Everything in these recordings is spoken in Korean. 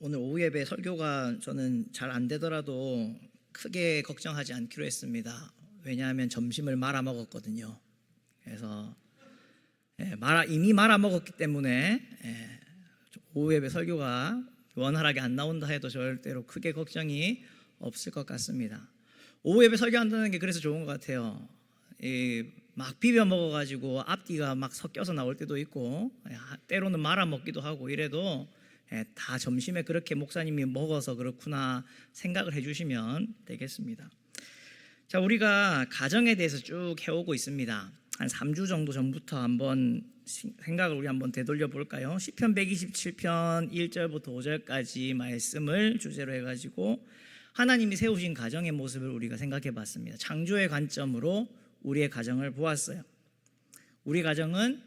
오늘 오후 예배 설교가 저는 잘 안 되더라도 크게 걱정하지 않기로 했습니다. 왜냐하면 점심을 말아 먹었거든요. 그래서 이미 말아 먹었기 때문에 오후 예배 설교가 원활하게 안 나온다 해도 절대로 크게 걱정이 없을 것 같습니다. 오후 예배 설교한다는 게 그래서 좋은 것 같아요. 막 비벼 먹어가지고 앞뒤가 막 섞여서 나올 때도 있고 때로는 말아 먹기도 하고 이래도 다 점심에 그렇게 목사님이 먹어서 그렇구나 생각을 해주시면 되겠습니다. 자, 우리가 가정에 대해서 쭉 해오고 있습니다. 한 3주 정도 전부터 한번 생각을 우리 한번 되돌려 볼까요? 시편 127편 1절부터 5절까지 말씀을 주제로 해가지고 하나님이 세우신 가정의 모습을 우리가 생각해 봤습니다. 창조의 관점으로 우리의 가정을 보았어요. 우리 가정은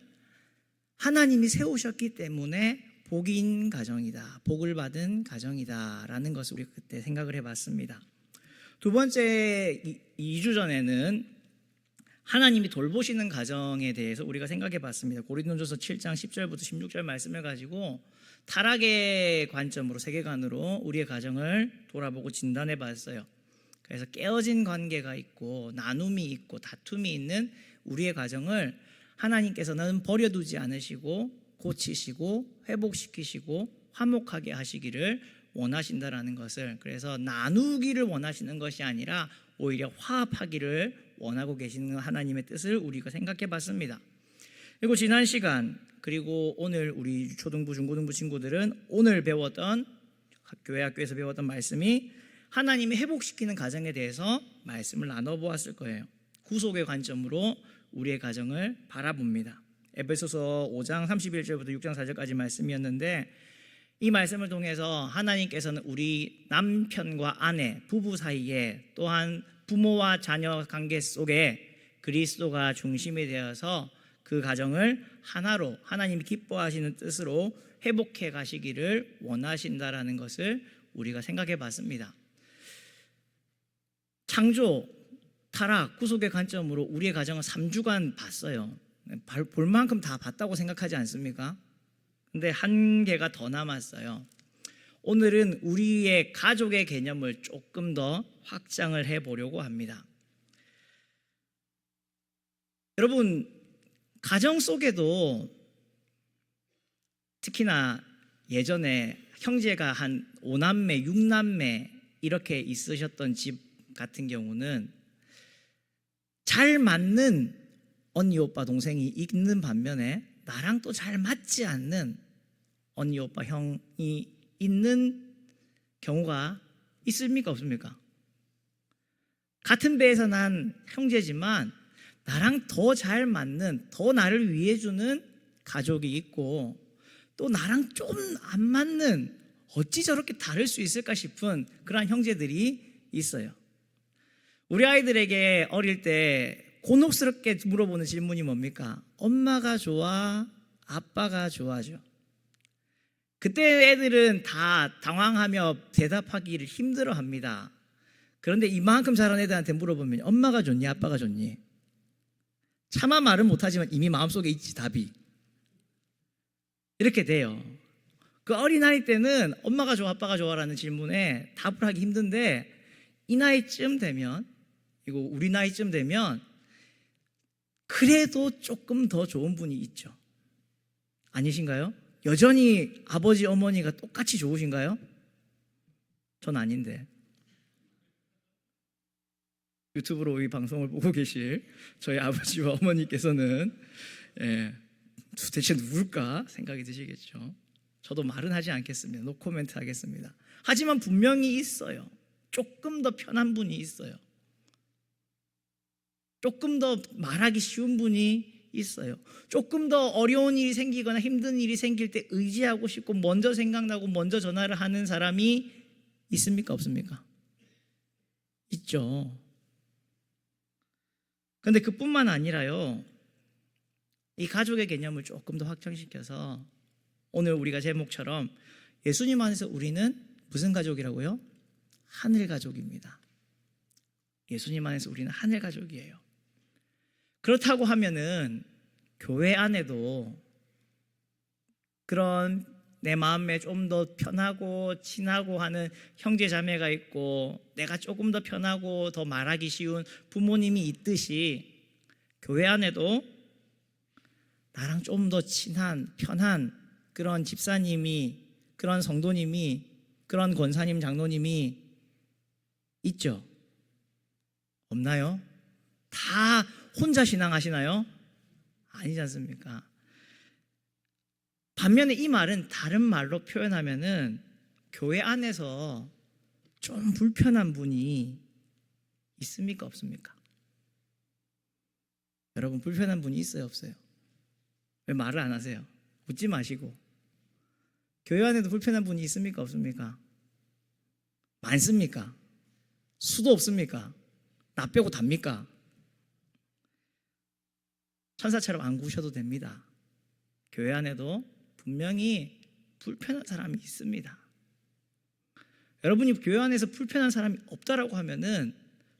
하나님이 세우셨기 때문에 복인 가정이다, 복을 받은 가정이다 라는 것을 우리 그때 생각을 해봤습니다. 두 번째 2주 전에는 하나님이 돌보시는 가정에 대해서 우리가 생각해 봤습니다. 고린도전서 7장 10절부터 16절 말씀을 가지고 타락의 관점으로, 세계관으로 우리의 가정을 돌아보고 진단해 봤어요. 그래서 깨어진 관계가 있고 나눔이 있고 다툼이 있는 우리의 가정을 하나님께서는 버려두지 않으시고 고치시고 회복시키시고 화목하게 하시기를 원하신다라는 것을, 그래서 나누기를 원하시는 것이 아니라 오히려 화합하기를 원하고 계시는 하나님의 뜻을 우리가 생각해 봤습니다. 그리고 지난 시간, 그리고 오늘 우리 초등부 중고등부 친구들은 오늘 배웠던 학교에서 배웠던 말씀이 하나님이 회복시키는 가정에 대해서 말씀을 나눠보았을 거예요. 구속의 관점으로 우리의 가정을 바라봅니다. 에베소서 5장 31절부터 6장 4절까지 말씀이었는데, 이 말씀을 통해서 하나님께서는 우리 남편과 아내, 부부 사이에, 또한 부모와 자녀 관계 속에 그리스도가 중심이 되어서 그 가정을 하나로 하나님이 기뻐하시는 뜻으로 회복해 가시기를 원하신다라는 것을 우리가 생각해 봤습니다. 창조, 타락, 구속의 관점으로 우리의 가정을 3주간 봤어요. 볼 만큼 다 봤다고 생각하지 않습니까? 근데 한 개가 더 남았어요. 오늘은 우리의 가족의 개념을 조금 더 확장을 해보려고 합니다. 여러분, 가정 속에도 특히나 예전에 형제가 한 5남매, 6남매 이렇게 있으셨던 집 같은 경우는 잘 맞는 언니, 오빠, 동생이 있는 반면에 나랑 또 잘 맞지 않는 언니, 오빠, 형이 있는 경우가 있습니까? 없습니까? 같은 배에서 난 형제지만 나랑 더 잘 맞는, 더 나를 위해주는 가족이 있고, 또 나랑 좀 안 맞는, 어찌 저렇게 다를 수 있을까 싶은 그런 형제들이 있어요. 우리 아이들에게 어릴 때 곤혹스럽게 물어보는 질문이 뭡니까? 엄마가 좋아? 아빠가 좋아져? 그때 애들은 다 당황하며 대답하기를 힘들어합니다. 그런데 이만큼 자란 애들한테 물어보면 엄마가 좋니? 아빠가 좋니? 차마 말은 못하지만 이미 마음속에 있지, 답이. 이렇게 돼요. 그 어린아이 때는 엄마가 좋아, 아빠가 좋아라는 질문에 답을 하기 힘든데, 이 나이쯤 되면, 이거 우리 나이쯤 되면 그래도 조금 더 좋은 분이 있죠. 아니신가요? 여전히 아버지, 어머니가 똑같이 좋으신가요? 전 아닌데. 유튜브로 이 방송을 보고 계실 저희 아버지와 어머니께서는 도대체 누굴까 생각이 드시겠죠. 저도 말은 하지 않겠습니다. 노 코멘트 하겠습니다. 하지만 분명히 있어요. 조금 더 편한 분이 있어요. 조금 더 말하기 쉬운 분이 있어요. 조금 더 어려운 일이 생기거나 힘든 일이 생길 때 의지하고 싶고 먼저 생각나고 먼저 전화를 하는 사람이 있습니까? 없습니까? 있죠. 그런데 그뿐만 아니라요, 이 가족의 개념을 조금 더 확장시켜서 오늘 우리가 제목처럼 예수님 안에서 우리는 무슨 가족이라고요? 하늘 가족입니다. 예수님 안에서 우리는 하늘 가족이에요. 그렇다고 하면은 교회 안에도 그런 내 마음에 좀 더 편하고 친하고 하는 형제 자매가 있고 내가 조금 더 편하고 더 말하기 쉬운 부모님이 있듯이 교회 안에도 나랑 좀 더 친한 편한 그런 집사님이, 그런 성도님이, 그런 권사님 장로님이 있죠? 없나요? 다 혼자 신앙하시나요? 아니지 않습니까? 반면에 이 말은 다른 말로 표현하면은 교회 안에서 좀 불편한 분이 있습니까? 없습니까? 여러분, 불편한 분이 있어요? 없어요? 왜 말을 안 하세요? 웃지 마시고. 교회 안에도 불편한 분이 있습니까? 없습니까? 많습니까? 수도 없습니까? 나 빼고 답니까? 천사처럼 안 구셔도 됩니다. 교회 안에도 분명히 불편한 사람이 있습니다. 여러분이 교회 안에서 불편한 사람이 없다라고 하면은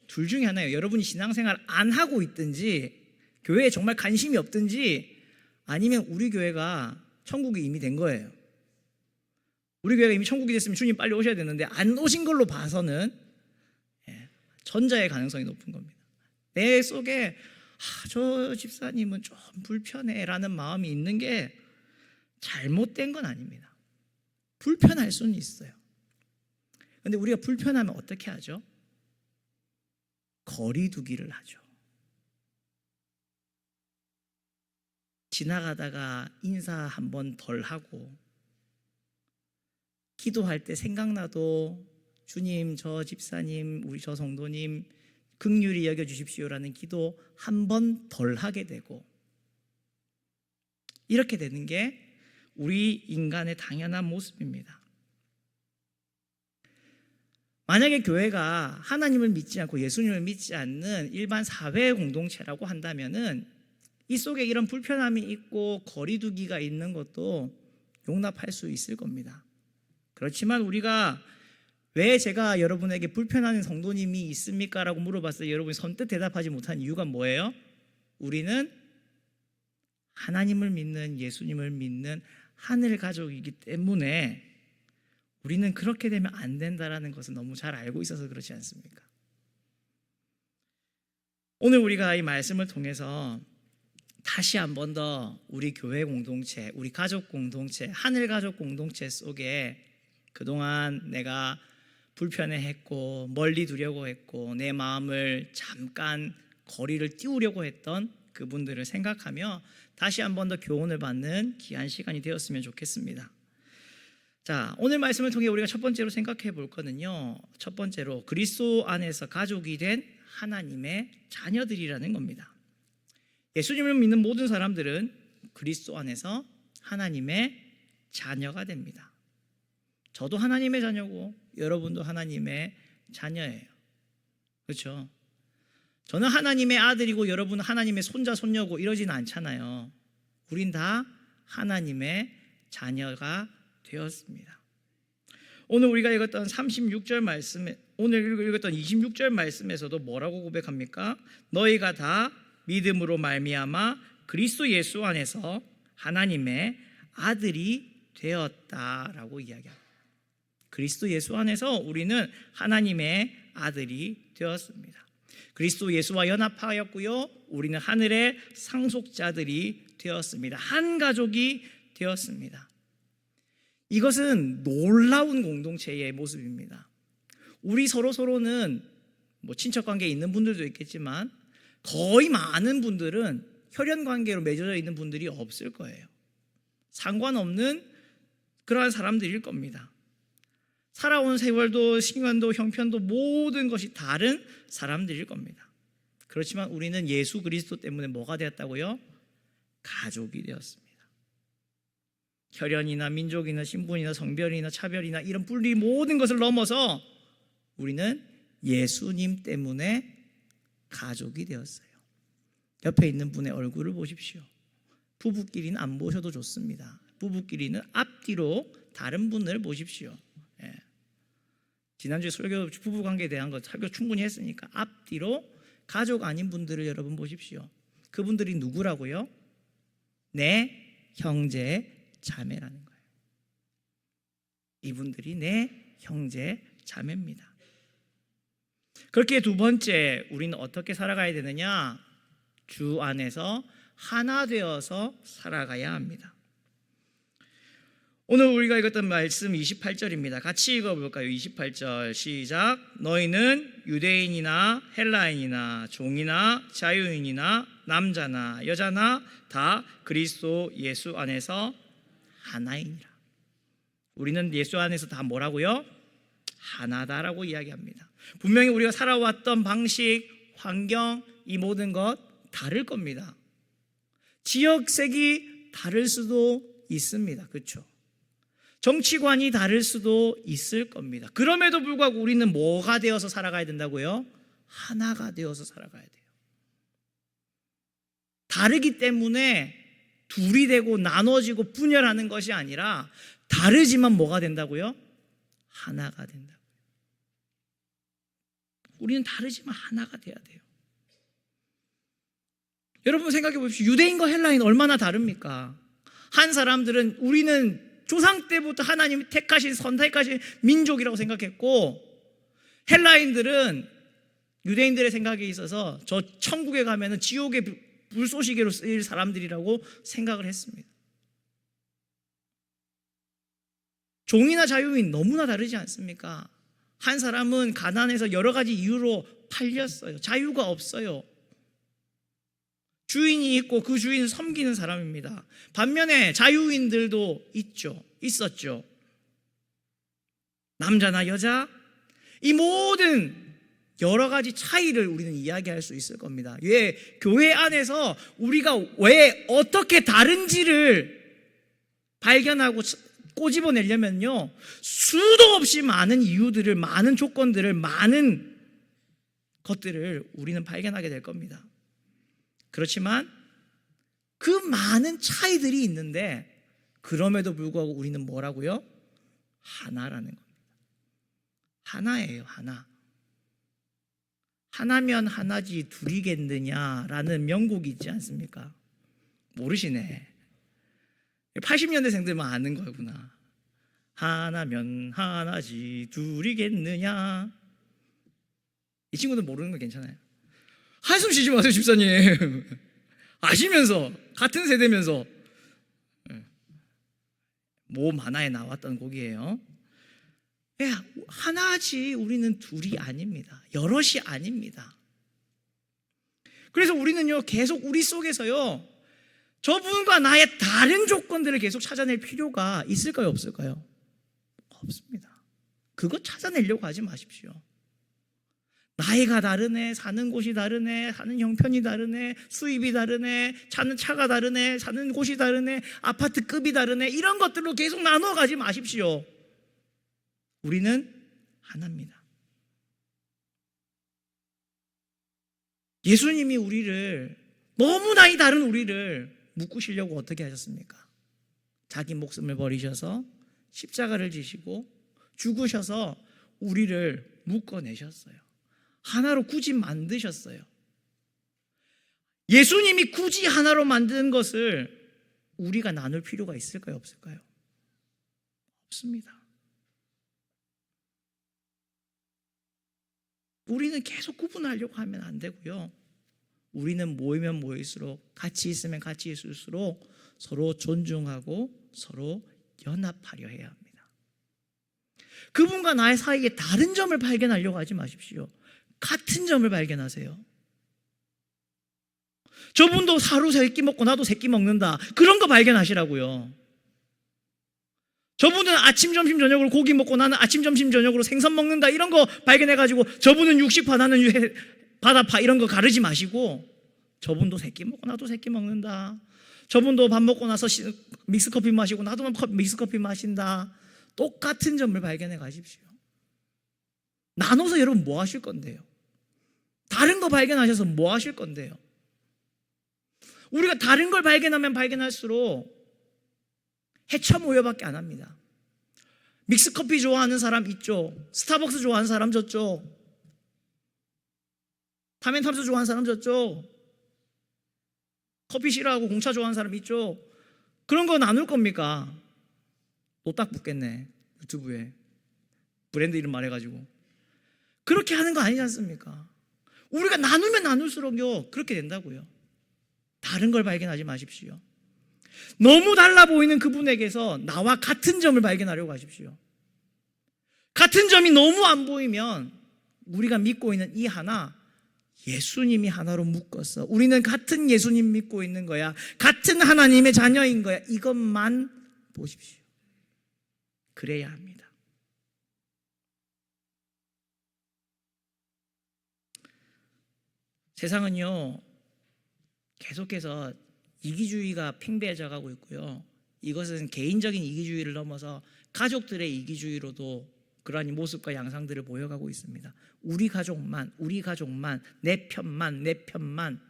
둘 중에 하나예요. 여러분이 신앙생활 안 하고 있든지 교회에 정말 관심이 없든지 아니면 우리 교회가 천국이 이미 된 거예요. 우리 교회가 이미 천국이 됐으면 주님 빨리 오셔야 되는데 안 오신 걸로 봐서는 전자의 가능성이 높은 겁니다. 내 속에 저 집사님은 좀 불편해라는 마음이 있는 게 잘못된 건 아닙니다. 불편할 수는 있어요. 그런데 우리가 불편하면 어떻게 하죠? 거리 두기를 하죠. 지나가다가 인사 한 번 덜 하고 기도할 때 생각나도 주님, 저 집사님, 우리 저 성도님 긍휼히 여겨주십시오라는 기도 한 번 덜 하게 되고 이렇게 되는 게 우리 인간의 당연한 모습입니다. 만약에 교회가 하나님을 믿지 않고 예수님을 믿지 않는 일반 사회 공동체라고 한다면은 이 속에 이런 불편함이 있고 거리두기가 있는 것도 용납할 수 있을 겁니다. 그렇지만 우리가 왜 제가 여러분에게 불편한 성도님이 있습니까? 라고 물어봤을 때 여러분이 선뜻 대답하지 못한 이유가 뭐예요? 우리는 하나님을 믿는, 예수님을 믿는 하늘 가족이기 때문에 우리는 그렇게 되면 안 된다라는 것을 너무 잘 알고 있어서 그렇지 않습니까? 오늘 우리가 이 말씀을 통해서 다시 한 번 더 우리 교회 공동체, 우리 가족 공동체, 하늘 가족 공동체 속에 그동안 내가 불편해했고 멀리 두려고 했고 내 마음을 잠깐 거리를 띄우려고 했던 그분들을 생각하며 다시 한 번 더 교훈을 받는 귀한 시간이 되었으면 좋겠습니다. 자, 오늘 말씀을 통해 우리가 첫 번째로 생각해 볼 거는요, 첫 번째로 그리스도 안에서 가족이 된 하나님의 자녀들이라는 겁니다. 예수님을 믿는 모든 사람들은 그리스도 안에서 하나님의 자녀가 됩니다. 저도 하나님의 자녀고 여러분도 하나님의 자녀예요. 그렇죠? 저는 하나님의 아들이고 여러분은 하나님의 손자 손녀고 이러지는 않잖아요. 우린 다 하나님의 자녀가 되었습니다. 오늘 우리가 읽었던 36절 말씀에, 오늘 읽었던 26절 말씀에서도 뭐라고 고백합니까? 너희가 다 믿음으로 말미암아 그리스도 예수 안에서 하나님의 아들이 되었다라고 이야기합니다. 그리스도 예수 안에서 우리는 하나님의 아들이 되었습니다. 그리스도 예수와 연합하였고요, 우리는 하늘의 상속자들이 되었습니다. 한 가족이 되었습니다. 이것은 놀라운 공동체의 모습입니다. 우리 서로는 뭐 친척 관계에 있는 분들도 있겠지만 거의 많은 분들은 혈연 관계로 맺어져 있는 분들이 없을 거예요. 상관없는 그러한 사람들일 겁니다. 살아온 세월도 시간도 형편도 모든 것이 다른 사람들일 겁니다. 그렇지만 우리는 예수 그리스도 때문에 뭐가 되었다고요? 가족이 되었습니다. 혈연이나 민족이나 신분이나 성별이나 차별이나 이런 분리 모든 것을 넘어서 우리는 예수님 때문에 가족이 되었어요. 옆에 있는 분의 얼굴을 보십시오. 부부끼리는 안 보셔도 좋습니다. 부부끼리는 앞뒤로 다른 분을 보십시오. 지난주에 설교 부부관계에 대한 거 설교 충분히 했으니까 앞뒤로 가족 아닌 분들을 여러분 보십시오. 그분들이 누구라고요? 내 형제 자매라는 거예요. 이분들이 내 형제 자매입니다. 그렇게 두 번째, 우리는 어떻게 살아가야 되느냐? 주 안에서 하나 되어서 살아가야 합니다. 오늘 우리가 읽었던 말씀 28절입니다. 같이 읽어볼까요? 28절 시작. 너희는 유대인이나 헬라인이나 종이나 자유인이나 남자나 여자나 다 그리스도 예수 안에서 하나이니라. 우리는 예수 안에서 다 뭐라고요? 하나다라고 이야기합니다. 분명히 우리가 살아왔던 방식, 환경, 이 모든 것 다를 겁니다. 지역색이 다를 수도 있습니다. 그렇죠? 정치관이 다를 수도 있을 겁니다. 그럼에도 불구하고 우리는 뭐가 되어서 살아가야 된다고요? 하나가 되어서 살아가야 돼요. 다르기 때문에 둘이 되고 나눠지고 분열하는 것이 아니라 다르지만 뭐가 된다고요? 하나가 된다고요. 우리는 다르지만 하나가 돼야 돼요. 여러분 생각해 보십시오. 유대인과 헬라인 얼마나 다릅니까? 한 사람들은 우리는 조상 때부터 하나님이 택하신 선택하신 민족이라고 생각했고, 헬라인들은 유대인들의 생각에 있어서 저 천국에 가면은 지옥의 불쏘시개로 쓰일 사람들이라고 생각을 했습니다. 종이나 자유인 너무나 다르지 않습니까? 한 사람은 가난해서 여러 가지 이유로 팔렸어요. 자유가 없어요. 주인이 있고 그 주인을 섬기는 사람입니다. 반면에 자유인들도 있었죠. 남자나 여자, 이 모든 여러 가지 차이를 우리는 이야기할 수 있을 겁니다. 왜 교회 안에서 우리가 왜 어떻게 다른지를 발견하고 꼬집어내려면요, 수도 없이 많은 이유들을, 많은 조건들을, 많은 것들을 우리는 발견하게 될 겁니다. 그렇지만 그 많은 차이들이 있는데 그럼에도 불구하고 우리는 뭐라고요? 하나라는 겁니다. 하나예요, 하나. 하나면 하나지 둘이겠느냐라는 명곡이 있지 않습니까? 모르시네. 80년대생들만 아는 거구나. 하나면 하나지 둘이겠느냐. 이 친구들 모르는 거 괜찮아요. 한숨 쉬지 마세요, 집사님. 아시면서, 같은 세대면서. 몸 하나에 나왔던 곡이에요. 하나지 우리는 둘이 아닙니다. 여럿이 아닙니다. 그래서 우리는요, 계속 우리 속에서요, 저분과 나의 다른 조건들을 계속 찾아낼 필요가 있을까요, 없을까요? 없습니다. 그거 찾아내려고 하지 마십시오. 나이가 다르네, 사는 곳이 다르네, 사는 형편이 다르네, 수입이 다르네, 차는 차가 다르네, 사는 곳이 다르네, 아파트급이 다르네, 이런 것들로 계속 나눠가지 마십시오. 우리는 하나입니다. 예수님이 우리를, 너무 나이 다른 우리를 묶으시려고 어떻게 하셨습니까? 자기 목숨을 버리셔서 십자가를 지시고 죽으셔서 우리를 묶어내셨어요. 하나로 굳이 만드셨어요. 예수님이 굳이 하나로 만든 것을 우리가 나눌 필요가 있을까요, 없을까요? 없습니다. 우리는 계속 구분하려고 하면 안 되고요. 우리는 모이면 모일수록, 같이 있으면 같이 있을수록 서로 존중하고 서로 연합하려 해야 합니다. 그분과 나의 사이에 다른 점을 발견하려고 하지 마십시오. 같은 점을 발견하세요. 저분도 하루 3끼 먹고 나도 3끼 먹는다, 그런 거 발견하시라고요. 저분은 아침, 점심, 저녁으로 고기 먹고 나는 아침, 점심, 저녁으로 생선 먹는다, 이런 거 발견해가지고 저분은 육식파 나는 바다파, 이런 거 가르지 마시고, 저분도 3끼 먹고 나도 3끼 먹는다, 저분도 밥 먹고 나서 믹스커피 마시고 나도 믹스커피 마신다, 똑같은 점을 발견해 가십시오. 나눠서 여러분 뭐 하실 건데요? 다른 거 발견하셔서 뭐 하실 건데요? 우리가 다른 걸 발견하면 발견할수록 해쳐모여밖에 안 합니다. 믹스커피 좋아하는 사람 있죠? 스타벅스 좋아하는 사람 저쪽, 타멘탐스 좋아하는 사람 저쪽, 커피 싫어하고 공차 좋아하는 사람 있죠? 그런 거 나눌 겁니까? 노딱 붙겠네. 유튜브에 브랜드 이름 말해가지고. 그렇게 하는 거 아니지 않습니까? 우리가 나누면 나눌수록요 그렇게 된다고요. 다른 걸 발견하지 마십시오. 너무 달라 보이는 그분에게서 나와 같은 점을 발견하려고 하십시오. 같은 점이 너무 안 보이면 우리가 믿고 있는 이 하나, 예수님이 하나로 묶어서 우리는 같은 예수님 믿고 있는 거야, 같은 하나님의 자녀인 거야, 이것만 보십시오. 그래야 합니다. 세상은요 계속해서 이기주의가 팽배해져 가고 있고요, 이것은 개인적인 이기주의를 넘어서 가족들의 이기주의로도 그러한 모습과 양상들을 보여가고 있습니다. 우리 가족만 내 편만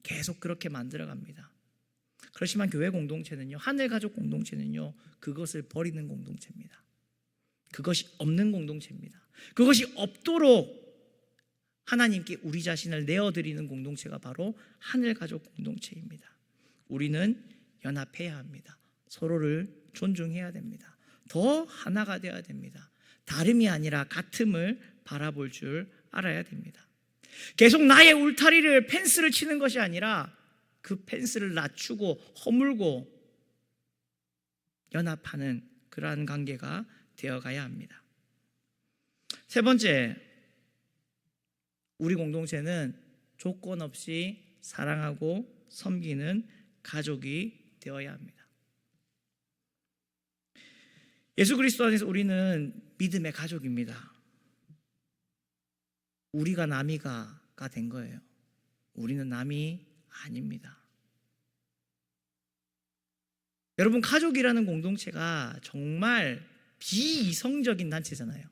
계속 그렇게 만들어갑니다. 그렇지만 교회 공동체는요, 하늘 가족 공동체는요, 그것을 버리는 공동체입니다. 그것이 없는 공동체입니다. 그것이 없도록 하나님께 우리 자신을 내어드리는 공동체가 바로 하늘 가족 공동체입니다. 우리는 연합해야 합니다. 서로를 존중해야 됩니다. 더 하나가 되어야 됩니다. 다름이 아니라 같음을 바라볼 줄 알아야 됩니다. 계속 나의 울타리를, 펜스를 치는 것이 아니라 그 펜스를 낮추고 허물고 연합하는 그러한 관계가 되어가야 합니다. 세 번째, 우리 공동체는 조건 없이 사랑하고 섬기는 가족이 되어야 합니다. 예수 그리스도 안에서 우리는 믿음의 가족입니다. 우리가 남이가가 된 거예요. 우리는 남이 아닙니다. 여러분, 가족이라는 공동체가 정말 비이성적인 단체잖아요.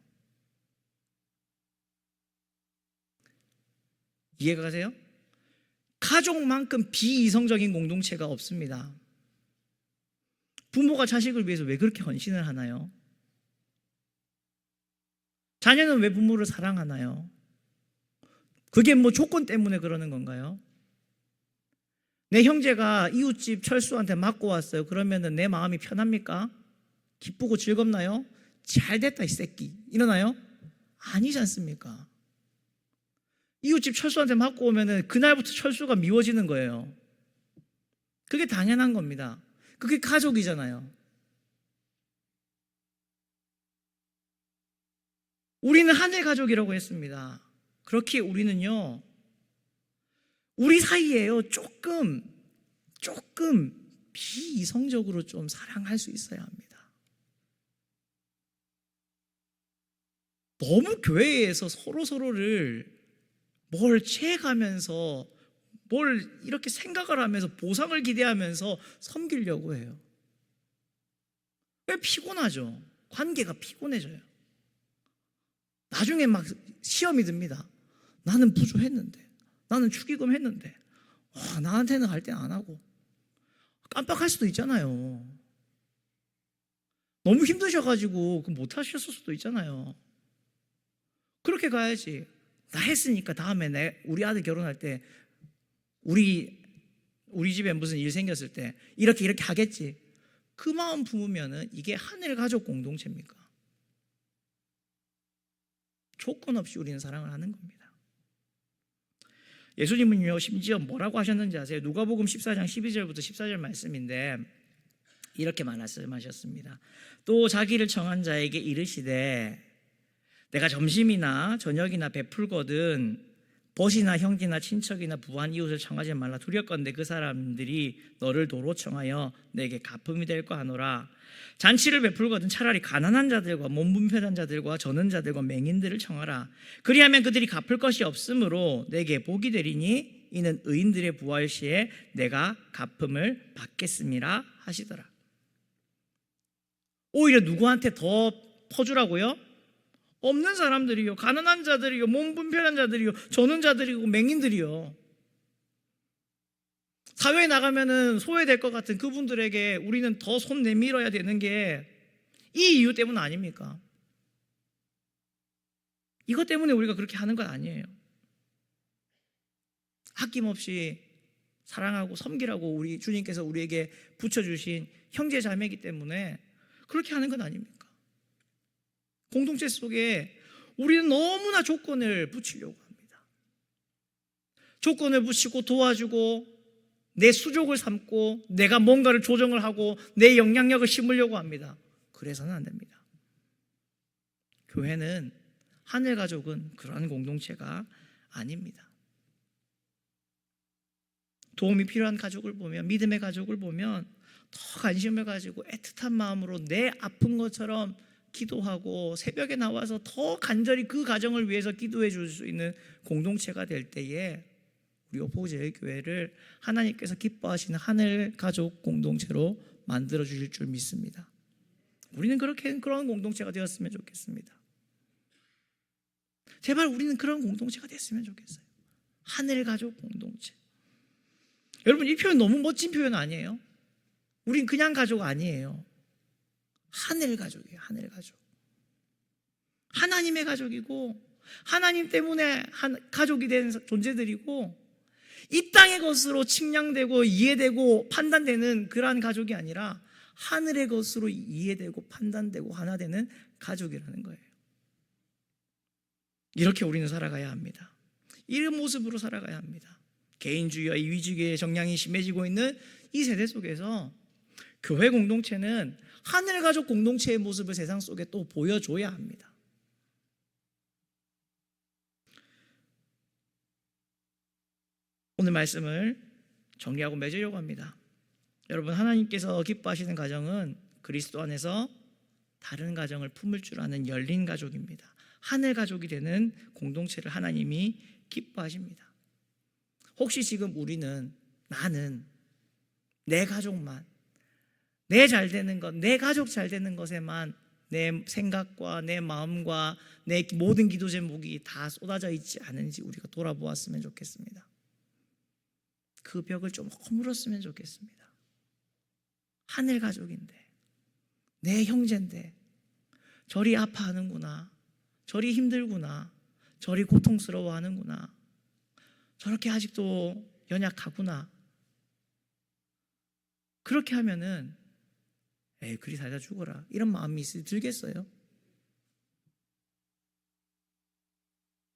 이해가 가세요? 가족만큼 비이성적인 공동체가 없습니다. 부모가 자식을 위해서 왜 그렇게 헌신을 하나요? 자녀는 왜 부모를 사랑하나요? 그게 뭐 조건 때문에 그러는 건가요? 내 형제가 이웃집 철수한테 맞고 왔어요. 그러면은 내 마음이 편합니까? 기쁘고 즐겁나요? 잘됐다 이 새끼 이러나요? 아니지 않습니까? 이웃집 철수한테 맞고 오면은 그날부터 철수가 미워지는 거예요. 그게 당연한 겁니다. 그게 가족이잖아요. 우리는 하늘 가족이라고 했습니다. 그렇게 우리는요, 우리 사이에요 조금 비이성적으로 좀 사랑할 수 있어야 합니다. 너무 교회에서 서로를 뭘 채가면서 뭘 이렇게 생각을 하면서 보상을 기대하면서 섬기려고 해요. 왜 피곤하죠? 관계가 피곤해져요. 나중에 막 시험이 듭니다. 나는 부조했는데, 나는 축의금 했는데, 나한테는 할 때 안 하고 깜빡할 수도 있잖아요. 너무 힘드셔가지고 못 하셨을 수도 있잖아요. 그렇게 가야지. 나 했으니까 다음에 우리 아들 결혼할 때 우리 집에 무슨 일 생겼을 때 이렇게 하겠지. 그 마음 품으면은 이게 하늘 가족 공동체입니까? 조건 없이 우리는 사랑을 하는 겁니다. 예수님은요 심지어 뭐라고 하셨는지 아세요? 누가복음 14장 12절부터 14절 말씀인데 이렇게 말씀하셨습니다. 또 자기를 청한 자에게 이르시되 내가 점심이나 저녁이나 베풀거든 벗이나 형제나 친척이나 부한 이웃을 청하지 말라. 두렵건대 그 사람들이 너를 도로 청하여 내게 갚음이 될 거 하노라. 잔치를 베풀거든 차라리 가난한 자들과 몸분편한 자들과 저는 자들과 맹인들을 청하라. 그리하면 그들이 갚을 것이 없으므로 내게 복이 되리니 이는 의인들의 부활 시에 내가 갚음을 받겠음이라 하시더라. 오히려 누구한테 더 퍼주라고요? 없는 사람들이요, 가난한 자들이요, 몸분편한 자들이요, 저는 자들이고 맹인들이요. 사회에 나가면은 소외될 것 같은 그분들에게 우리는 더 손 내밀어야 되는 게 이 이유 때문 아닙니까? 이것 때문에 우리가 그렇게 하는 건 아니에요. 아낌없이 사랑하고 섬기라고 우리 주님께서 우리에게 붙여주신 형제 자매이기 때문에 그렇게 하는 건 아닙니까? 공동체 속에 우리는 너무나 조건을 붙이려고 합니다. 조건을 붙이고 도와주고 내 수족을 삼고 내가 뭔가를 조정을 하고 내 영향력을 심으려고 합니다. 그래서는 안 됩니다. 교회는, 하늘 가족은 그런 공동체가 아닙니다. 도움이 필요한 가족을 보면, 믿음의 가족을 보면 더 관심을 가지고 애틋한 마음으로 내 아픈 것처럼 기도하고 새벽에 나와서 더 간절히 그 가정을 위해서 기도해 줄 수 있는 공동체가 될 때에 우리 오포제일교회를 하나님께서 기뻐하시는 하늘 가족 공동체로 만들어 주실 줄 믿습니다. 우리는 그런 공동체가 되었으면 좋겠습니다. 제발 우리는 그런 공동체가 됐으면 좋겠어요. 하늘 가족 공동체. 여러분, 이 표현 너무 멋진 표현 아니에요? 우린 그냥 가족 아니에요. 하늘 가족이에요. 하늘 가족. 하나님의 가족이고 하나님 때문에 가족이 된 존재들이고 이 땅의 것으로 측량되고 이해되고 판단되는 그러한 가족이 아니라 하늘의 것으로 이해되고 판단되고 하나 되는 가족이라는 거예요. 이렇게 우리는 살아가야 합니다. 이런 모습으로 살아가야 합니다. 개인주의와 이위주의의 정량이 심해지고 있는 이 세대 속에서 교회 공동체는 하늘 가족 공동체의 모습을 세상 속에 또 보여줘야 합니다. 오늘 말씀을 정리하고 맺으려고 합니다. 여러분, 하나님께서 기뻐하시는 가정은 그리스도 안에서 다른 가정을 품을 줄 아는 열린 가족입니다. 하늘 가족이 되는 공동체를 하나님이 기뻐하십니다. 혹시 지금 우리는, 나는 내 가족만, 내 잘 되는 것, 내 가족 잘 되는 것에만 내 생각과 내 마음과 내 모든 기도 제목이 다 쏟아져 있지 않은지 우리가 돌아보았으면 좋겠습니다. 그 벽을 좀 허물었으면 좋겠습니다. 하늘 가족인데, 내 형제인데 저리 아파하는구나, 저리 힘들구나, 저리 고통스러워하는구나, 저렇게 아직도 연약하구나. 그렇게 하면은 그리 살다 죽어라, 이런 마음이 들겠어요?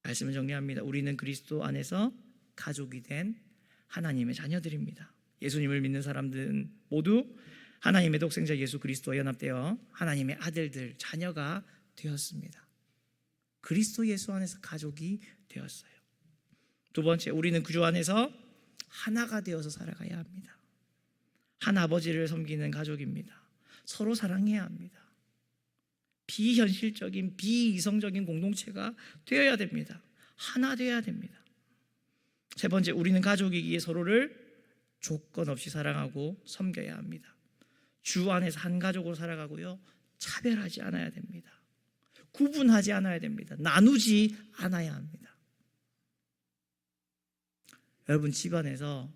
말씀을 정리합니다. 우리는 그리스도 안에서 가족이 된 하나님의 자녀들입니다. 예수님을 믿는 사람들은 모두 하나님의 독생자 예수 그리스도와 연합되어 하나님의 아들들, 자녀가 되었습니다. 그리스도 예수 안에서 가족이 되었어요. 두 번째, 우리는 구주 안에서 하나가 되어서 살아가야 합니다. 한 아버지를 섬기는 가족입니다. 서로 사랑해야 합니다. 비현실적인, 비이성적인 공동체가 되어야 됩니다. 하나 되어야 됩니다. 세 번째, 우리는 가족이기에 서로를 조건 없이 사랑하고 섬겨야 합니다. 주 안에서 한 가족으로 살아가고요, 차별하지 않아야 됩니다. 구분하지 않아야 됩니다. 나누지 않아야 합니다. 여러분, 집안에서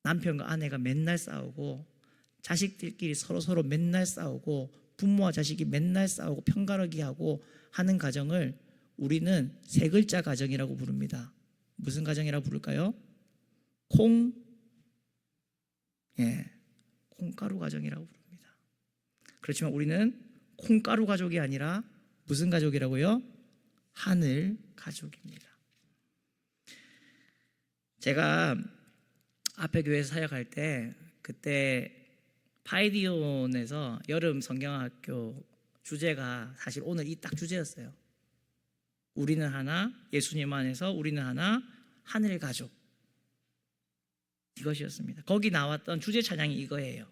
남편과 아내가 맨날 싸우고 자식들끼리 서로 맨날 싸우고 부모와 자식이 맨날 싸우고 편가르기 하고 하는 가정을 우리는 세 글자 가정이라고 부릅니다. 무슨 가정이라고 부를까요? 콩가루 가정이라고 부릅니다. 그렇지만 우리는 콩가루 가족이 아니라 무슨 가족이라고요? 하늘 가족입니다. 제가 앞에 교회에서 사역할 때, 그때 파이디온에서 여름 성경학교 주제가 사실 오늘 이 딱 주제였어요. 우리는 하나, 예수님 안에서 우리는 하나, 하늘 가족, 이것이었습니다. 거기 나왔던 주제 찬양이 이거예요.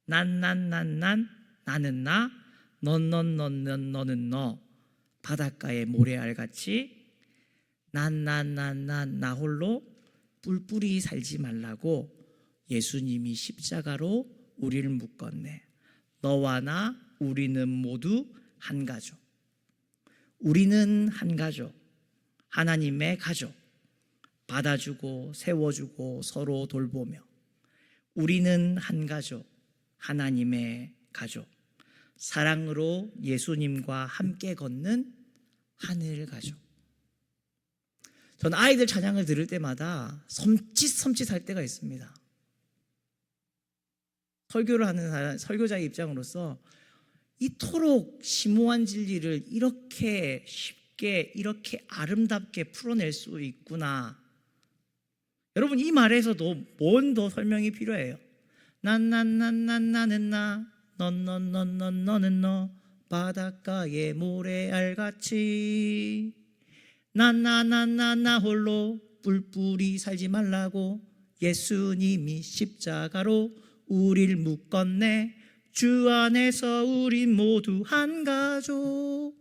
난, 나는 나, 너는 너, 바닷가의 모래알같이 나 홀로 뿔뿔이 살지 말라고 예수님이 십자가로 우리를 묶었네. 너와 나, 우리는 모두 한 가족. 우리는 한 가족, 하나님의 가족, 받아주고 세워주고 서로 돌보며, 우리는 한 가족, 하나님의 가족, 사랑으로 예수님과 함께 걷는 하늘 가족. 전 아이들 찬양을 들을 때마다 섬찟할 때가 있습니다. 설교를 하는 사람, 설교자의 입장으로서 이토록 심오한 진리를 이렇게 쉽게 이렇게 아름답게 풀어낼 수 있구나. 여러분, 이 말에서도 뭔 더 설명이 필요해요? 나는 나, 너는 너, 바닷가의 모래알같이 나 홀로 뿔뿔이 살지 말라고 예수님이 십자가로 우릴 묶었네. 주 안에서 우린 모두 한 가족.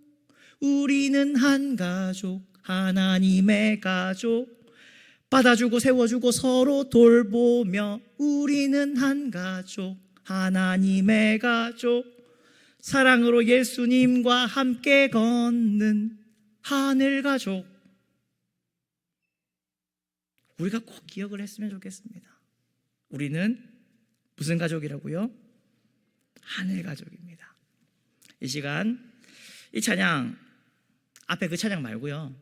우리는 한 가족, 하나님의 가족. 받아주고 세워주고 서로 돌보며 우리는 한 가족, 하나님의 가족. 사랑으로 예수님과 함께 걷는 하늘 가족. 우리가 꼭 기억을 했으면 좋겠습니다. 우리는 무슨 가족이라고요? 하늘 가족입니다. 이 시간 이 찬양 앞에 그 찬양 말고요.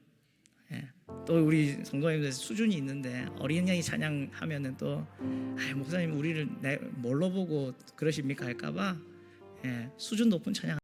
또 우리 성도님들 수준이 있는데 어린이 찬양 하면은 또 목사님 우리를 뭘로 보고 그러십니까 할까봐 수준 높은 찬양